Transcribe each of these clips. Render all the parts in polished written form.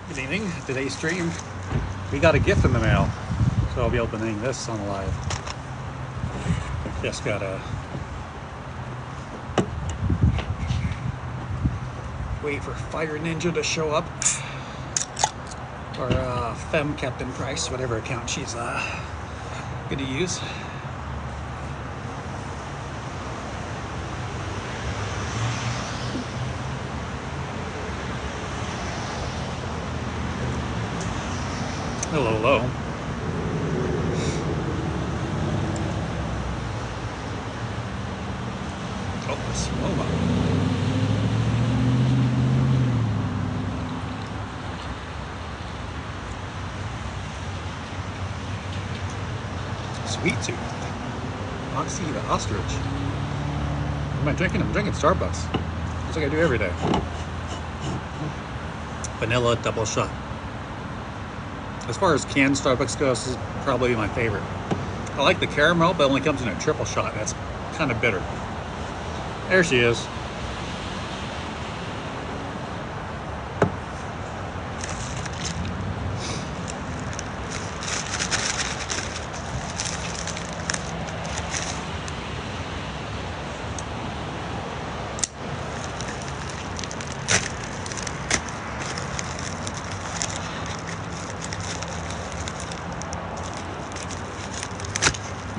Good evening. Today's stream, we got a gift in the mail, so I'll be opening this on live. Just gotta wait for Fire Ninja to show up, or Femme Captain Price, whatever account she's gonna use. Hello, hello. Oh, slow-mo. Sweet Tooth. Oxy the ostrich. What am I drinking? I'm drinking Starbucks. That's like I do every day. Vanilla double shot. As far as canned Starbucks goes, this is probably my favorite. I like the caramel, but it only comes in a triple shot. That's kind of bitter. There she is.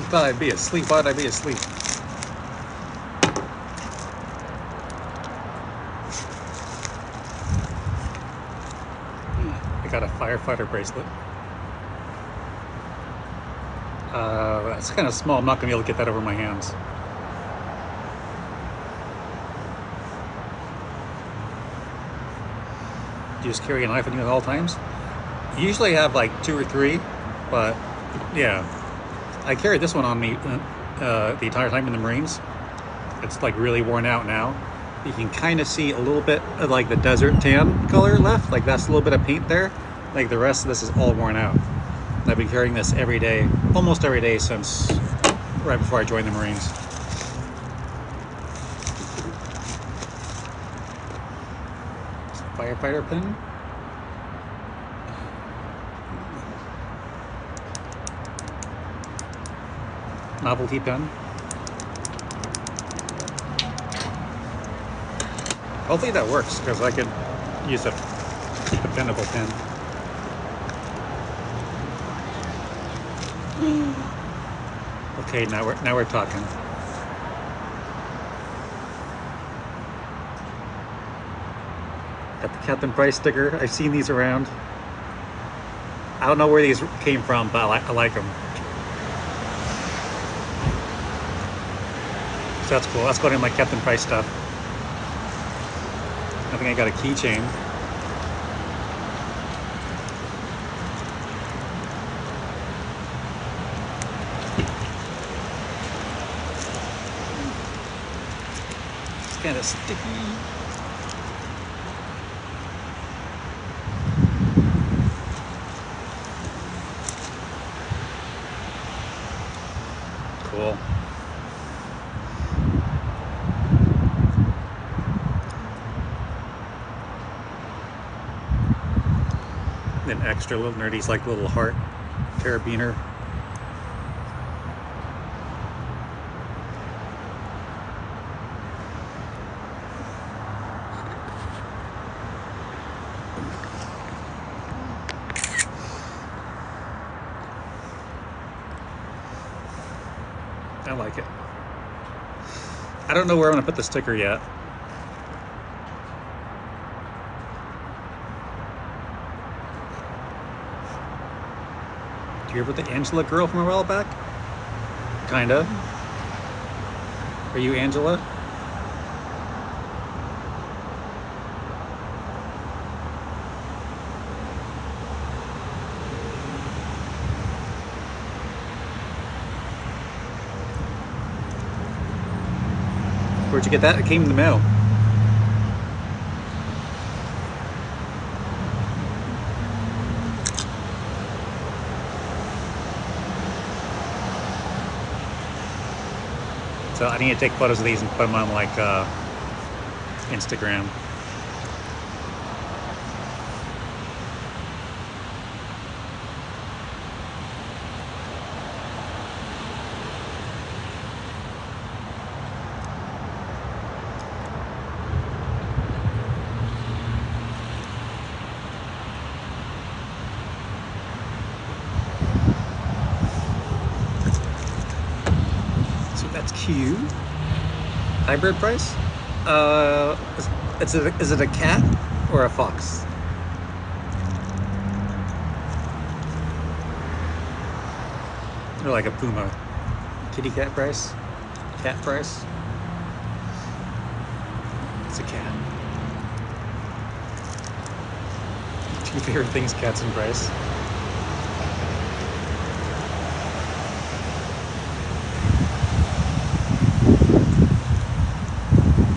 I thought I'd be asleep. Why'd I be asleep? I got a firefighter bracelet. That's kind of small. I'm not going to be able to get that over my hands. Do you just carry a knife on you at all times? Usually I have like 2 or 3, but yeah. I carried this one on me the entire time in the Marines. It's like really worn out now. You can kind of see a little bit of like the desert tan color left. Like that's a little bit of paint there. Like the rest of this is all worn out. I've been carrying this every day, almost every day since right before I joined the Marines. Firefighter pin. Novelty pen. Hopefully that works, because I could use a dependable pen. Okay, now we're talking. Got the Captain Price sticker. I've seen these around. I don't know where these came from, but I like them. So that's cool. That's going in my Captain Price stuff. I think I got a keychain. It's kind of sticky. Cool. Then extra little nerdies like little heart carabiner. I like it. I don't know where I'm gonna put the sticker yet. Do you remember the Angela girl from a while back? Kinda. Are you Angela? Where'd you get that? It came in the mail. So I need to take photos of these and put them on like Instagram. to you. Hybrid price? Is it a cat or a fox? Or like a puma. Kitty cat price? Cat price? It's a cat. Two favorite things, cats and price.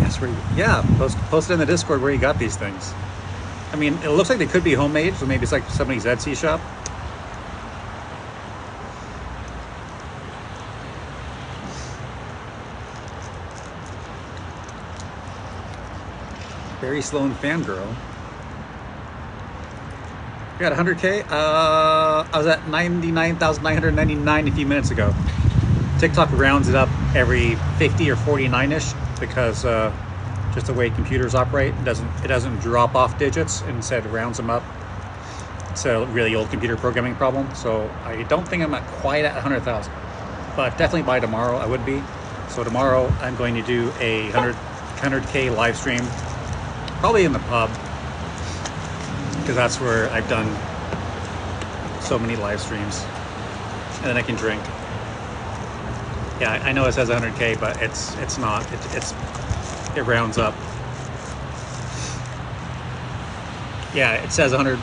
That's where yeah, post it in the Discord where you got these things. I mean, it looks like they could be homemade, so maybe it's like somebody's Etsy shop. Barry Sloan fangirl. We got 100K. I was at 99,999 a few minutes ago. TikTok rounds it up every 50 or 49-ish because just the way computers operate, it doesn't drop off digits, instead rounds them up. It's a really old computer programming problem. So I don't think I'm quite at 100,000, but definitely by tomorrow I would be. So tomorrow I'm going to do a 100K live stream, probably in the pub, because that's where I've done so many live streams, and then I can drink. Yeah, I know it says 100K, but it's not. It rounds up. Yeah, it says 100.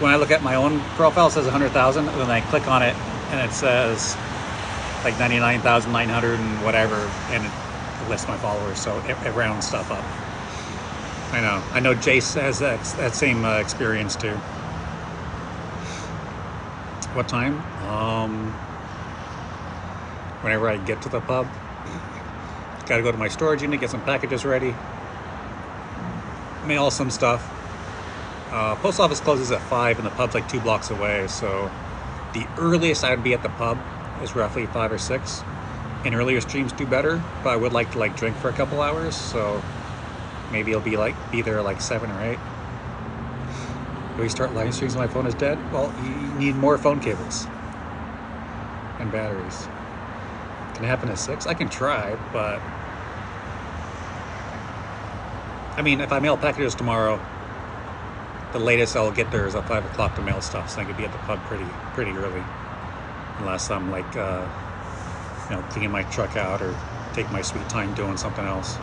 When I look at my own profile, it says 100,000, and then I click on it, and it says like 99,900 and whatever, and it lists my followers, so it rounds stuff up. I know Jace has that same experience too. What time? Whenever I get to the pub. Gotta go to my storage unit, get some packages ready, mail some stuff. Post office closes at 5 and the pub's like 2 blocks away, so the earliest I would be at the pub is roughly 5 or 6. And earlier streams do better, but I would like to drink for a couple hours, so maybe it'll be there like 7 or 8. Do we start live streams when my phone is dead? Well, you need more phone cables and batteries. Can it happen at 6? I can try, but I mean, if I mail packages tomorrow, the latest I'll get there is at 5 o'clock to mail stuff, so I could be at the pub pretty early, unless I'm cleaning my truck out or take my sweet time doing something else.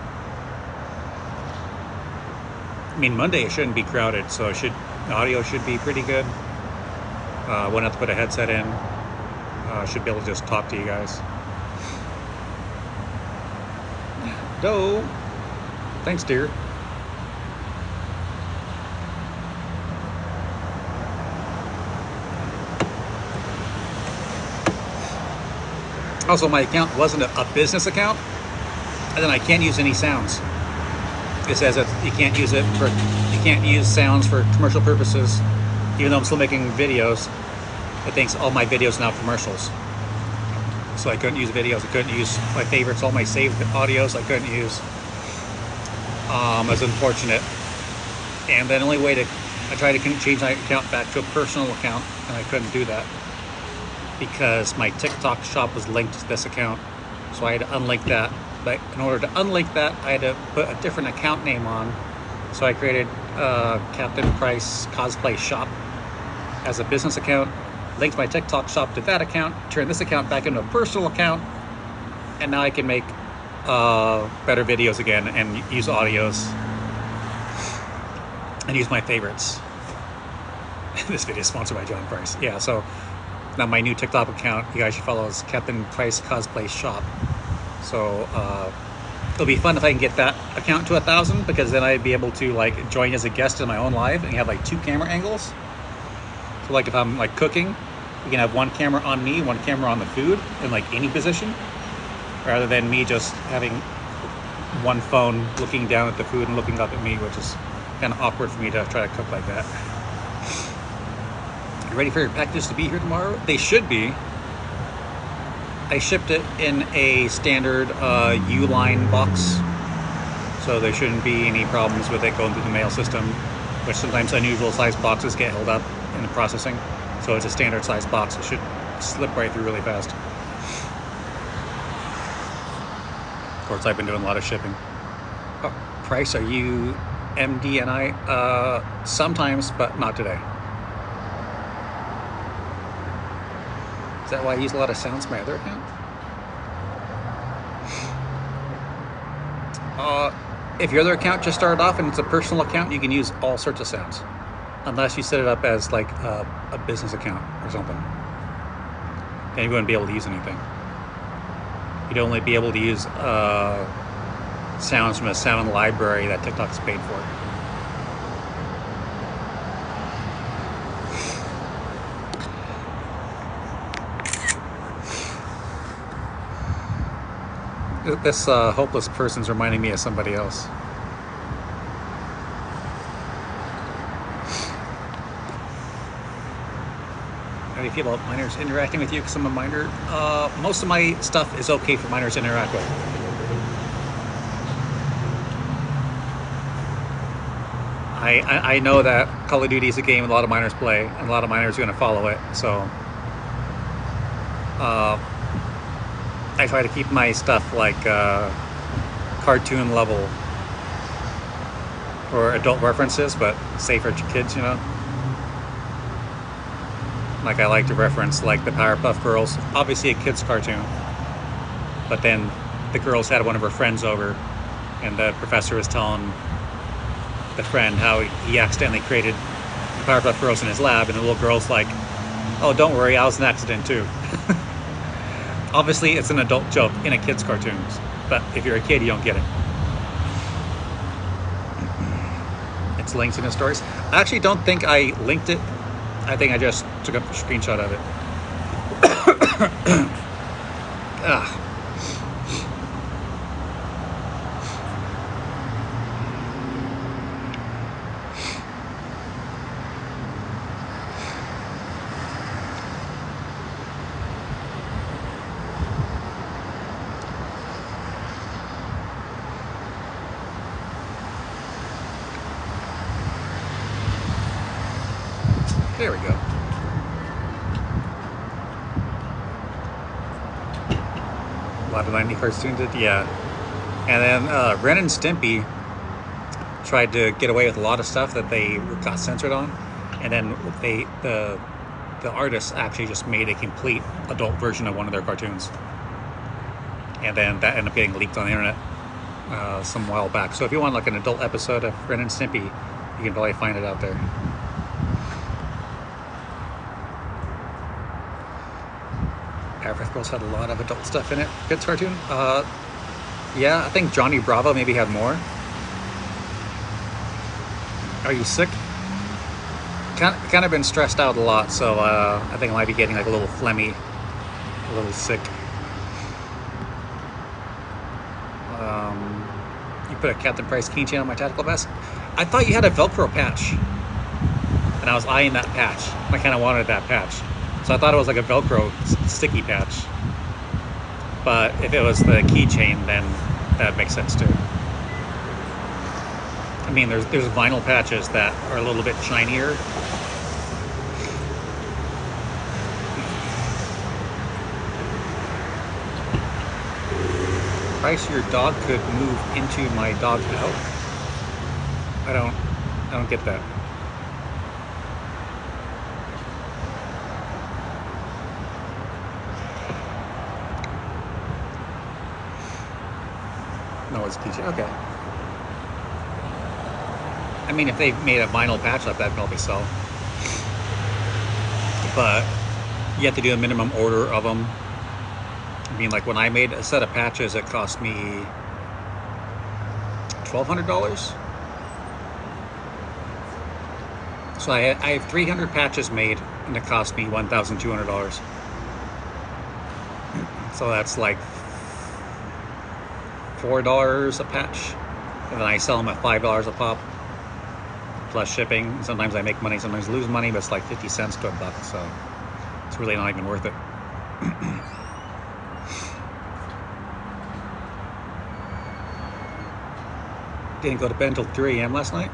I mean, Monday it shouldn't be crowded, so the audio should be pretty good. Won't have to put a headset in. Should be able to just talk to you guys. Doe. Thanks, dear. Also, my account wasn't a business account, and then I can't use any sounds. It says that you can't use sounds for commercial purposes, even though I'm still making videos. It thinks all my videos are now commercials. So I couldn't use videos, I couldn't use my favorites, all my saved audios I couldn't use. It's unfortunate. And the only way I tried to change my account back to a personal account, and I couldn't do that because my TikTok shop was linked to this account. So I had to unlink that. But in order to unlink that, I had to put a different account name on. So I created Captain Price Cosplay Shop as a business account, linked my TikTok shop to that account, turned this account back into a personal account, and now I can make better videos again and use audios and use my favorites. This video is sponsored by John Price. Yeah, so now my new TikTok account, you guys should follow, is Captain Price Cosplay Shop. So it'll be fun if I can get that account to 1,000, because then I'd be able to join as a guest in my own live and have 2 camera angles. So if I'm cooking, you can have one camera on me, one camera on the food in any position, rather than me just having one phone looking down at the food and looking up at me, which is kind of awkward for me to try to cook like that. You ready for your packages to be here tomorrow? They should be. I shipped it in a standard U-line box, so there shouldn't be any problems with it going through the mail system, which sometimes unusual size boxes get held up in the processing. So it's a standard size box. It should slip right through really fast. Of course, I've been doing a lot of shipping. Price, are you MDNI? Sometimes, but not today. Is that why I use a lot of sounds on my other account? If your other account just started off and it's a personal account, you can use all sorts of sounds. Unless you set it up as like a business account or something. Then you wouldn't be able to use anything. You'd only be able to use sounds from a sound library that TikTok's paid for. This hopeless person's reminding me of somebody else. How do you feel about minors interacting with you because I'm a minor? Most of my stuff is okay for minors to interact with. I know that Call of Duty is a game a lot of minors play, and a lot of minors are going to follow it, so I try to keep my stuff like cartoon level or adult references, but safe for kids, you know? Like I like to reference like the Powerpuff Girls, obviously a kid's cartoon, but then the girls had one of her friends over and the professor was telling the friend how he accidentally created the Powerpuff Girls in his lab, and the little girl's like, oh, don't worry, I was an accident too. Obviously it's an adult joke in a kid's cartoons, but if you're a kid you don't get it. It's linked in the stories. I actually don't think I linked it. I think I just took a screenshot of it. There we go. A lot of 90 cartoons did, yeah. And then Ren and Stimpy tried to get away with a lot of stuff that they got censored on, and then the artists actually just made a complete adult version of one of their cartoons, and then that ended up getting leaked on the internet some while back. So if you want like an adult episode of Ren and Stimpy, you can probably find it out there. Powerpuff Girls had a lot of adult stuff in it. Kids cartoon? Yeah, I think Johnny Bravo maybe had more. Are you sick? Kind of been stressed out a lot, so I think I might be getting like a little phlegmy, a little sick. You put a Captain Price keychain on my tactical vest? I thought you had a Velcro patch. And I was eyeing that patch. I kind of wanted that patch. So I thought it was like a Velcro sticky patch. But if it was the keychain, then that makes sense too. I mean, there's vinyl patches that are a little bit shinier. Price, your dog could move into my dog out. I don't get that. No, it's keychain. Okay. I mean, if they made a vinyl patch like that, probably sell. But you have to do a minimum order of them. I mean, like when I made a set of patches, it cost me $1,200. So I have 300 patches made, and it cost me $1,200. So that's like $4 a patch, and then I sell them at $5 a pop plus shipping. Sometimes I make money, sometimes lose money, but it's like 50 cents to $1, so it's really not even worth it. Didn't go to bed until 3 a.m. last night.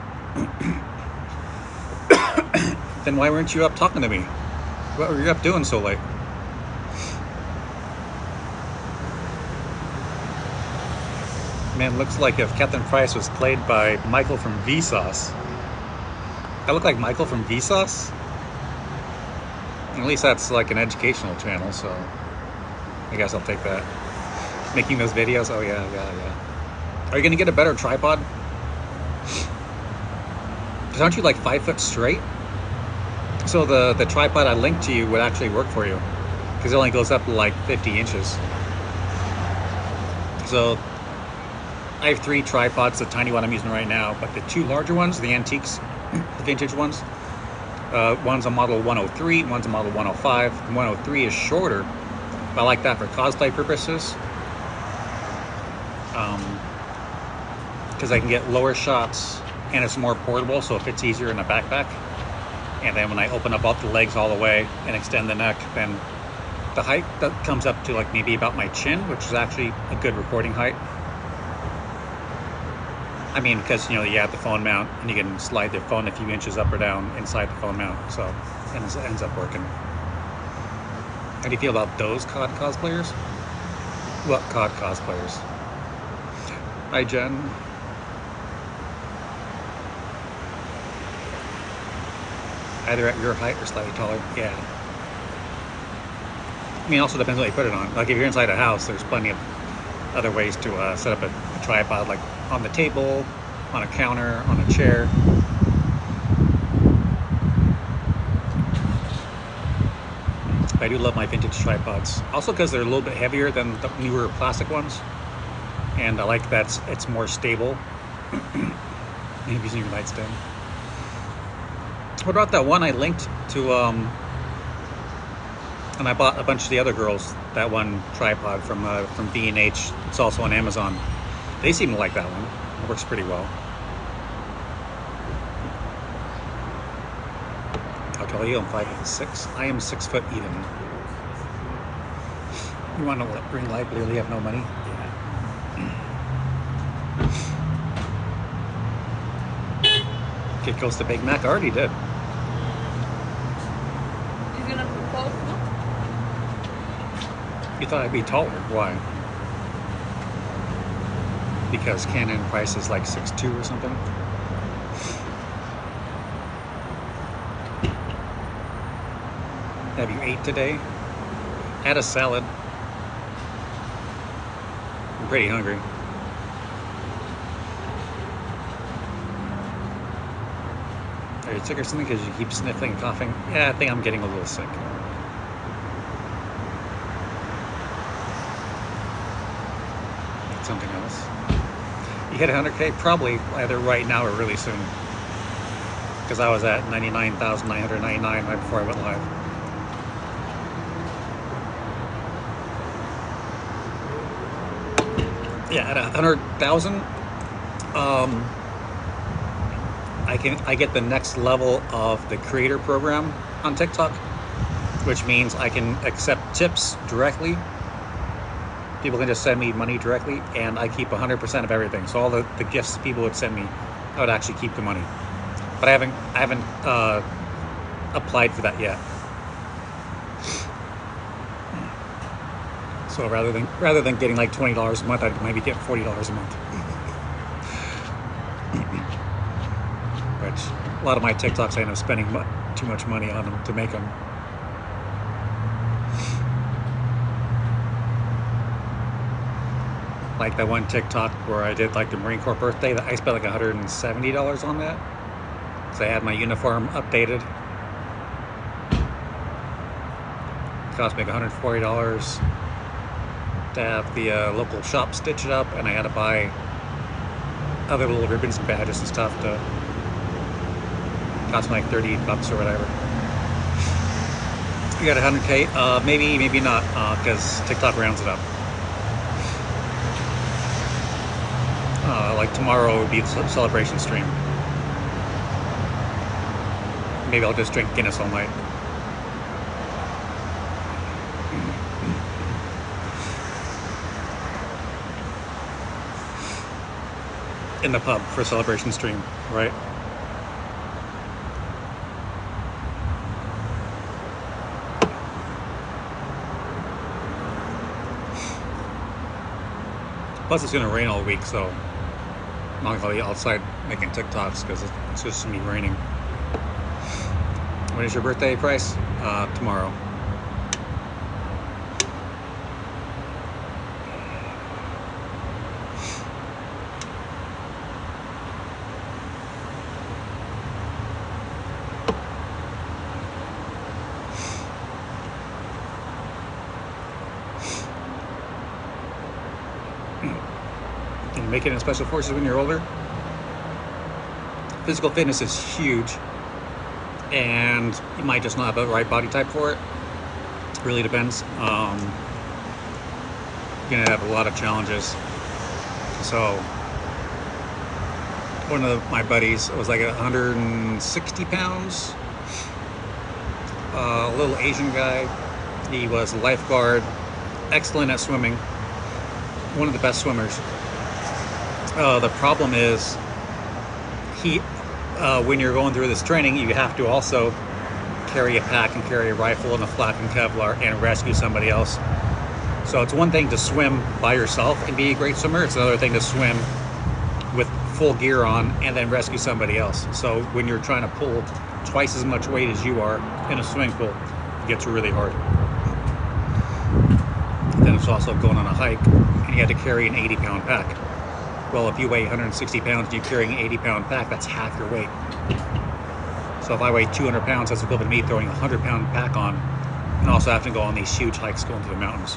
Then why weren't you up talking to me? What were you up doing so late? Man, looks like if Captain Price was played by Michael from Vsauce. I look like Michael from Vsauce? At least that's like an educational channel, so I guess I'll take that. Making those videos? Oh yeah, yeah, yeah. Are you gonna get a better tripod? Because aren't you like 5 foot straight? So the tripod I linked to you would actually work for you. Because it only goes up like 50 inches. So I have 3 tripods, the tiny one I'm using right now, but the 2 larger ones, the antiques, the vintage ones, one's a model 103, one's a model 105. The 103 is shorter, but I like that for cosplay purposes. Because I can get lower shots and it's more portable, so it fits easier in a backpack. And then when I open up the legs all the way and extend the neck, then the height that comes up to like maybe about my chin, which is actually a good recording height. I mean, because you have the phone mount and you can slide the phone a few inches up or down inside the phone mount, so it ends up working. How do you feel about those COD cosplayers? What COD cosplayers? Hi, Jen. Either at your height or slightly taller. Yeah. I mean, also depends what you put it on. Like if you're inside a house, there's plenty of other ways to set up a tripod, like on the table, on a counter, on a chair. But I do love my vintage tripods. Also because they're a little bit heavier than the newer plastic ones. And I like that it's more stable. Maybe using your nightstand. What about that one I linked to, and I bought a bunch of the other girls, that one tripod from B&H. It's also on Amazon. They seem to like that one. It works pretty well. I'll tell you, I'm 5'6". I am 6 foot even. You want to ring light, but you have no money? Yeah. Kid goes to Big Mac. I already did. You're gonna propose? You thought I'd be taller. Why? Because Canon Price is like 6'2" or something. Have you ate today? Had a salad. I'm pretty hungry. Are you sick or something because you keep sniffling and coughing? Yeah, I think I'm getting a little sick. Something else. You hit 100K? Probably either right now or really soon. Because I was at 99,999 right before I went live. Yeah, at 100,000, I get the next level of the creator program on TikTok, which means I can accept tips directly. People can just send me money directly, and I keep 100% of everything. So all the gifts people would send me, I would actually keep the money. But I haven't applied for that yet. So rather than getting like $20 a month, I'd maybe get $40 a month. Which a lot of my TikToks I end up spending too much money on them to make them. Like that one TikTok where I did like the Marine Corps birthday, I spent like $170 on that. So I had my uniform updated. It cost me like $140 to have the local shop stitch it up, and I had to buy other little ribbons and badges and stuff to cost me like $30 or whatever. You got 100K? Maybe not, because TikTok rounds it up. Like tomorrow would be the celebration stream. Maybe I'll just drink Guinness all night. In the pub for a celebration stream, right? Plus, it's gonna rain all week, so I'm not gonna be outside making TikToks because it's just gonna be raining. When is your birthday, Price? Tomorrow. Can you make it in Special Forces when you're older? Physical fitness is huge, and you might just not have the right body type for it. It really depends. You're gonna have a lot of challenges. So one of my buddies was like 160 pounds, a little Asian guy. He was a lifeguard, excellent at swimming, one of the best swimmers. The problem is when you're going through this training, you have to also carry a pack and carry a rifle and a flak and Kevlar and rescue somebody else. So it's one thing to swim by yourself and be a great swimmer. It's another thing to swim with full gear on and then rescue somebody else. So when you're trying to pull twice as much weight as you are in a swimming pool, it gets really hard. Then it's also going on a hike and you had to carry an 80-pound pack. Well, if you weigh 160 pounds and you're carrying an 80-pound pack, that's half your weight. So if I weigh 200 pounds, that's equivalent to me throwing a 100-pound pack on and also having to go on these huge hikes going to the mountains.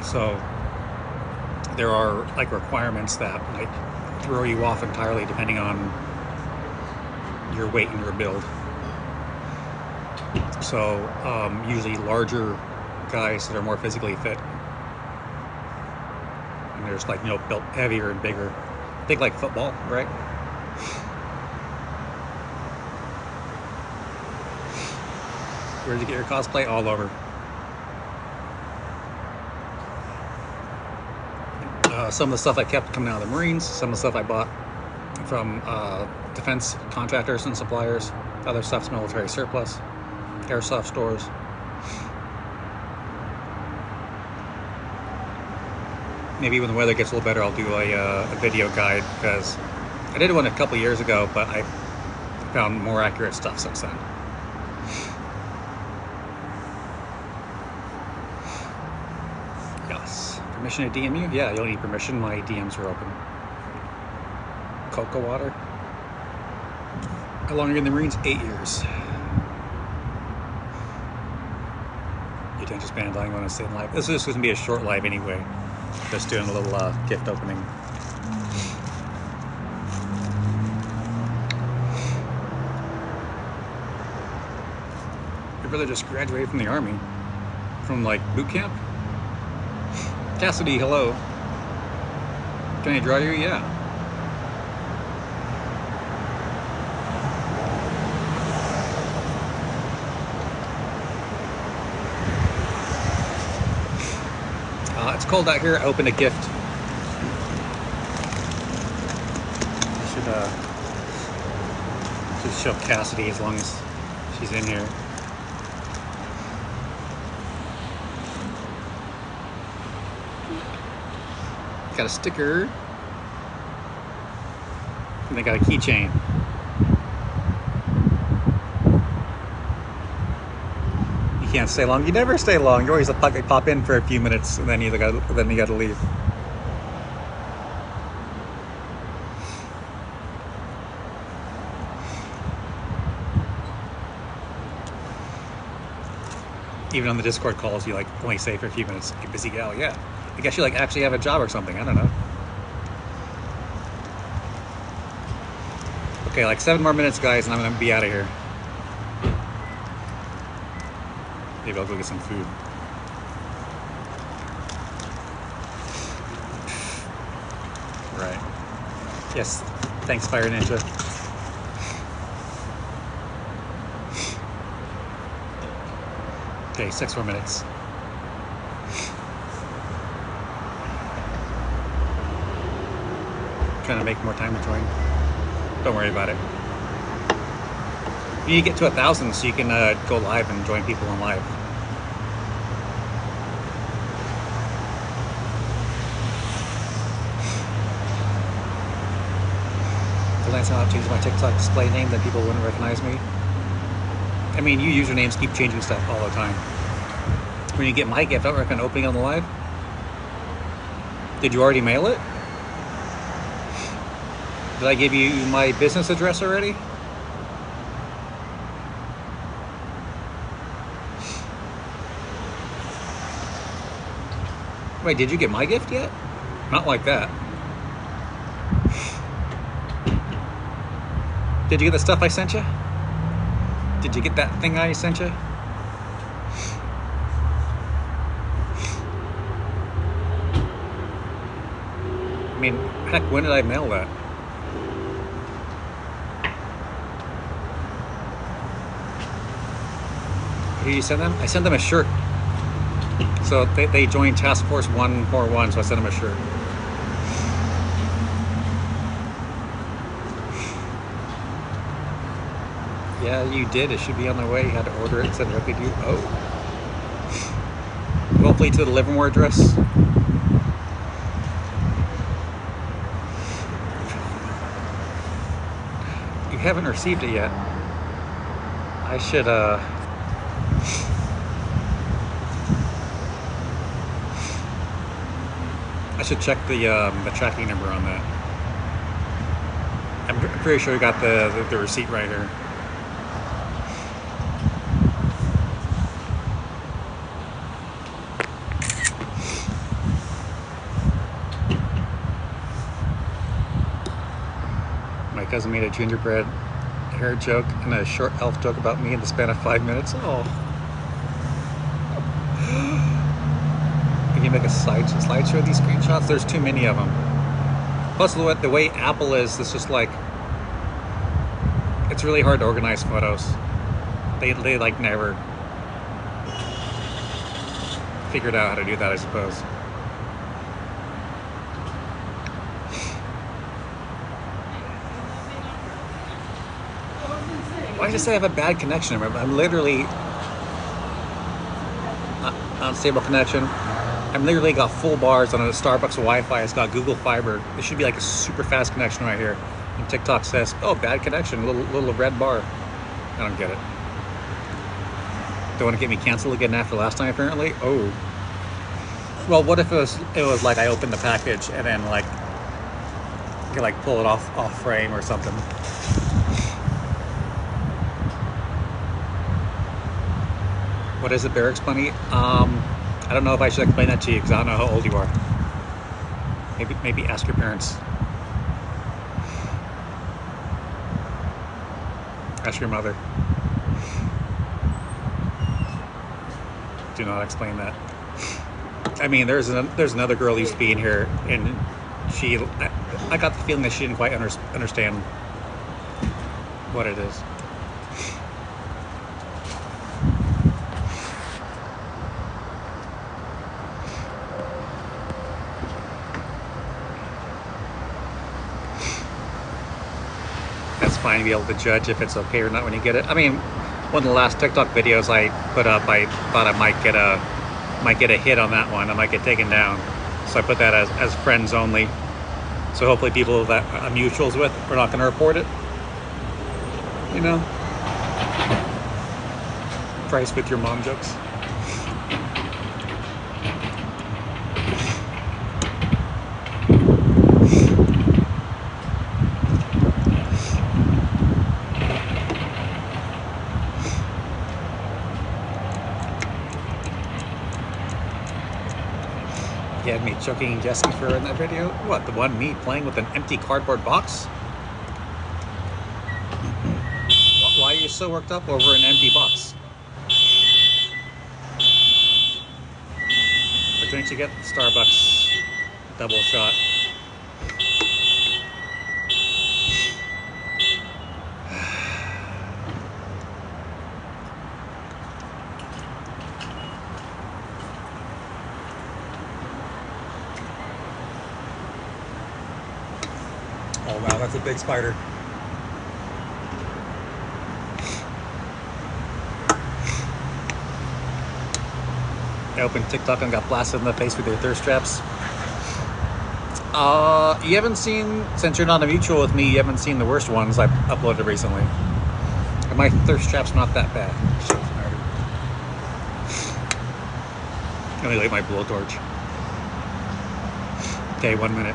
So there are like requirements that might throw you off entirely depending on your weight and your build. So usually larger guys that are more physically fit, and there's like, you know, built heavier and bigger. Think like football, right? Where did you get your cosplay? All over. Some of the stuff I kept coming out of the Marines, some of the stuff I bought from defense contractors and suppliers. Other stuff's military surplus, airsoft stores. Maybe when the weather gets a little better, I'll do a video guide, because I did one a couple years ago, but I found more accurate stuff since then. Yes. Permission to DM you? Yeah, you'll need permission. My DMs are open. Cocoa water. How long are you in the Marines? 8 years. Your attention span dying when I stay in live. This is going to be a short live anyway. Just doing a little gift opening. Your brother just graduated from the Army. From like boot camp? Cassidy, hello. Can I draw you? Yeah. It's cold out here. I opened a gift. I should show Cassidy as long as she's in here. Got a sticker. And they got a keychain. You can't stay long. You never stay long. You always pop in for a few minutes and then you got to leave. Even on the Discord calls, you like only stay for a few minutes. You busy gal, yeah. I guess you like actually have a job or something. I don't know. Okay, like 7 more minutes, guys, and I'm gonna be out of here. Maybe I'll go get some food. Right. Yes. Thanks, Fire Ninja. Okay, 6 more minutes. Trying to make more time to join. Don't worry about it. You need to get to 1,000 so you can go live and join people on live. that's how I changed my TikTok display name, that people wouldn't recognize me. I mean, you usernames keep changing stuff all the time. When you get my gift, I don't recommend opening it on the live. Did you already mail it? Did I give you my business address already? Wait, did you get my gift yet? Not like that. Did you get the stuff I sent you? Did you get that thing I sent you? I mean, heck, when did I mail that? Did you send them? I sent them a shirt. So they joined Task Force 141, so I sent them a shirt. Yeah, you did. It should be on the way. You had to order it, send it up to you. Oh. Hopefully to the Livermore address. You haven't received it yet. I should, check the tracking number on that. I'm pretty sure you got the receipt right here. My cousin made a gingerbread hair joke and a short elf joke about me in the span of 5 minutes. Oh. Can you make a slideshow of these screenshots? There's too many of them. Plus, the way Apple is, it's just like, it's really hard to organize photos. They like never figured out how to do that, I suppose. Why did I say I have a bad connection? I'm literally unstable connection. I'm literally got full bars on a Starbucks Wi-Fi. It's got Google Fiber. It should be like a super fast connection right here. And TikTok says, "Oh, bad connection." Little red bar. I don't get it. Don't want to get me canceled again after last time, apparently. Oh. Well, what if it was like I opened the package and then like you could like pull it off frame or something. What is it, Barracks Bunny? I don't know if I should explain that to you because I don't know how old you are. Maybe ask your parents. Ask your mother. Do not explain that. I mean, there's another girl who used to be in here, and I got the feeling that she didn't quite understand what it is. That's fine to be able to judge if it's okay or not when you get it. I mean, one of the last TikTok videos I put up, I thought I might get a hit on that one. I might get taken down, so I put that as friends only. So hopefully people that I'm mutuals with are not going to report it. You know, price with your mom jokes. You had me choking Jesse for in that video? What, the one me playing with an empty cardboard box? Why are you so worked up over an empty box? What drinks you get? Starbucks double shot. Oh wow, that's a big spider. I opened TikTok and got blasted in the face with their thirst traps. You haven't seen, since you're not a mutual with me, you haven't seen the worst ones I've uploaded recently. And my thirst trap's not that bad. Let me light my blowtorch. Okay, 1 minute.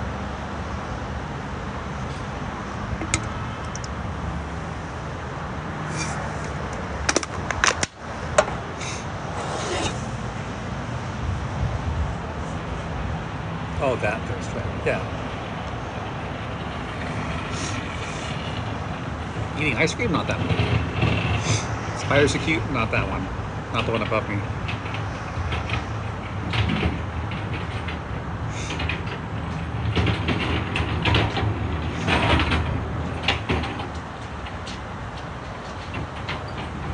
Oh, that thirst trap. Yeah. Eating ice cream? Not that one. Spiders are cute? Not that one. Not the one above me.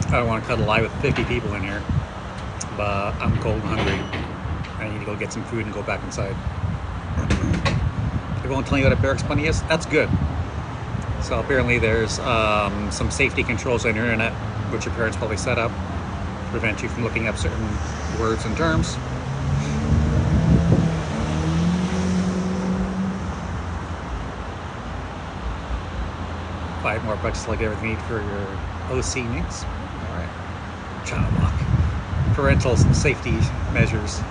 I don't want to cut a lie with 50 people in here, but I'm cold and hungry. I need to go get some food and go back inside. Everyone telling you what a barracks bunny is? That's good. So apparently there's some safety controls on your internet, which your parents probably set up to prevent you from looking up certain words and terms. Five more bucks like everything you need for your OC needs. All right. Child lock. Parental safety measures.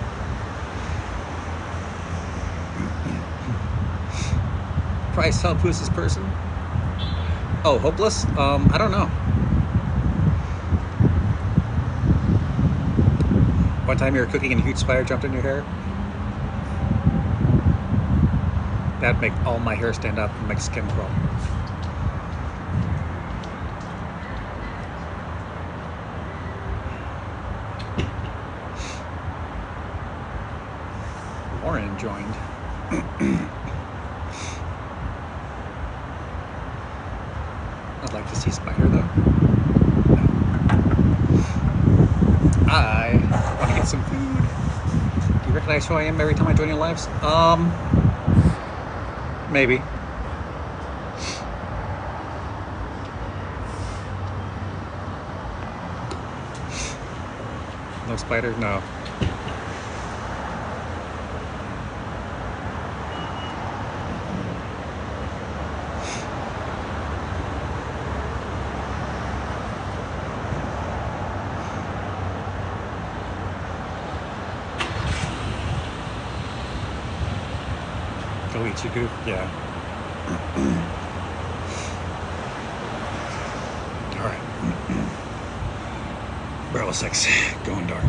Price help, who's this person? Oh, hopeless? I don't know. One time you were cooking and a huge spider jumped in your hair. That'd make all my hair stand up and make skin crawl. Warren joined. I'd like to see Spider though. No. I want to get some food. Do you recognize who I am every time I join your lives? Maybe. No Spider? No. Go eat you goof? Yeah. Alright. Barrel 6, going dark.